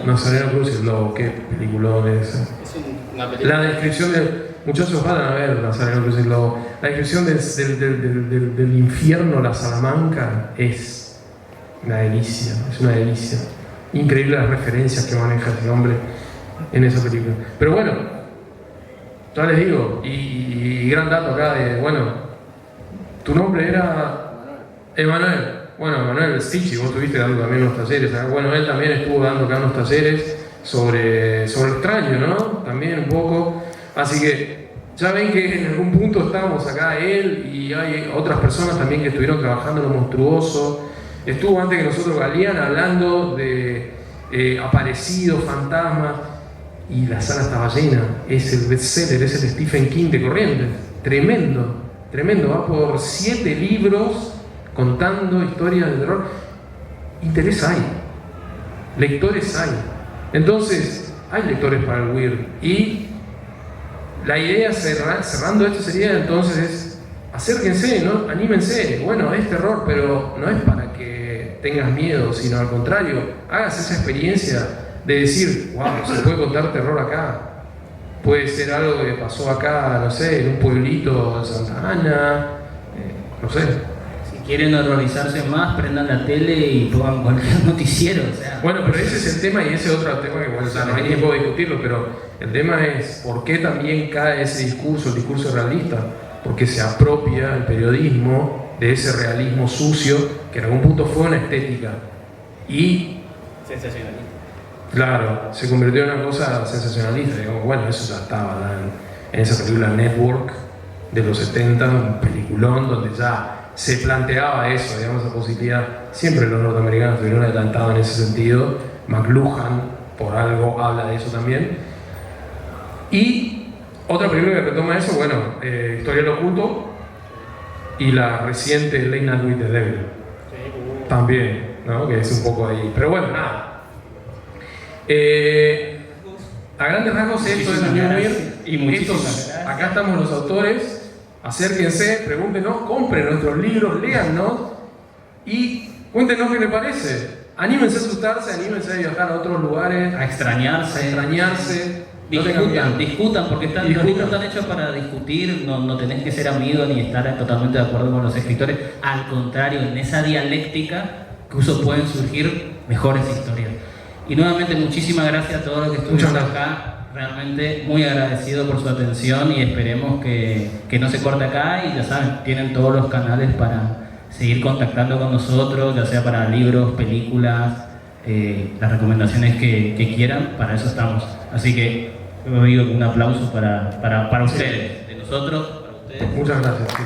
Nazareno Cruz y el Lobo. Qué peliculón es ese. Es una película. La descripción de... Muchachos, vayan a ver Nazareno Cruz y el Lobo. La descripción del infierno, la Salamanca, es una delicia. Es una delicia. Increíble las referencias que maneja ese hombre en esa película. Pero bueno, ya les digo, y gran dato acá de, bueno, tu nombre era Emanuel. Bueno, Emanuel Stichi, vos estuviste dando también unos talleres acá. Bueno, él también estuvo dando acá unos talleres sobre extraño, ¿no? También un poco. Así que ya ven que en algún punto estamos acá él y hay otras personas también que estuvieron trabajando en lo monstruoso. Estuvo antes que nosotros Galeán hablando de aparecidos, fantasmas, y la sala estaba llena. Es el bestseller, es el Stephen King de Corrientes. Tremendo, tremendo. Va por 7 libros contando historias de terror. Interés hay, lectores hay. Entonces, hay lectores para el Weird. Y la idea cerrando esto sería entonces es acérquense, ¿no? Anímense. Bueno, es terror, pero no es para que tengas miedo, sino al contrario, hagas esa experiencia de decir, wow, se puede contar terror acá. Puede ser algo que pasó acá, no sé, en un pueblito de Santa Ana, no sé. Si quieren horrorizarse más, prendan la tele y pongan cualquier noticiero. O sea, Bueno, pero ese es el tema y ese es otro tema que, bueno, o sea, no hay tiempo de discutirlo, pero el tema es por qué también cae ese discurso, el discurso realista. Porque se apropia el periodismo de ese realismo sucio que en algún punto fue una estética y, Sensacionalista. claro, se convirtió en una cosa sensacionalista. Digamos, bueno, eso ya estaba en esa película Network de los 70, un peliculón donde ya se planteaba eso, digamos, esa posibilidad. Siempre los norteamericanos estuvieron adelantados en ese sentido. McLuhan, por algo, habla de eso también. Y otra película que retoma eso, bueno, Historia del Oculto y la reciente Late Night with the Devil. También, ¿no? Que es un poco ahí. Pero bueno, nada. A grandes rasgos esto es New Weird. Y muchísimas Estos, gracias. acá estamos los autores. Acérquense, pregúntenos, compren nuestros libros, léannos y cuéntenos qué les parece. Anímense a asustarse, anímense a viajar a otros lugares, a extrañarse. a extrañarse. No tengan Discutan, miedo. discutan, porque los Discutan. libros están hechos para discutir, no tenés que ser amigo ni estar totalmente de acuerdo con los escritores. Al contrario, en esa dialéctica incluso pueden surgir mejores historias. Y nuevamente muchísimas gracias a todos los que estuvieron Muchas acá. Realmente muy agradecido por su atención y esperemos que no se corte acá y ya saben, tienen todos los canales para seguir contactando con nosotros, ya sea para libros, películas, las recomendaciones que quieran, para eso estamos. Así que yo digo un aplauso para ustedes, de nosotros, para ustedes. Muchas gracias. Sí.